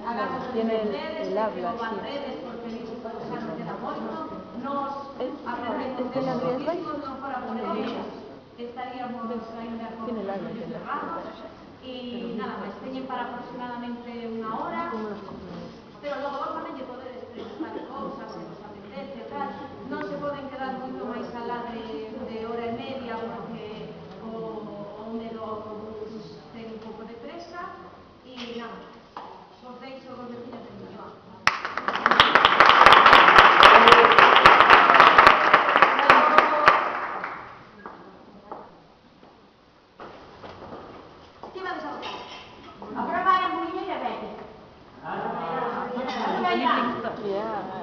hagamos tiene ustedes, el habla, que van sí. redes, porque o sea, no queda moito, nos aprendemos Es que la esos Andrea es objetivos, non fora por ellos, estaríamos ainda con tiene el habla, vídeos tiene cerrados, y nada, máis teñen para aproximadamente unha hora, pero logo vos tamén lle podedes preguntar cousas, se vos apetece, tal, non se poden quedar moito máis alá de hora e media, porque o do autobús ten un pouco de presa, e nada, vos deixo con veciños de Millón. Que vades a votar? Agora vai a muller e a Betty. Yeah.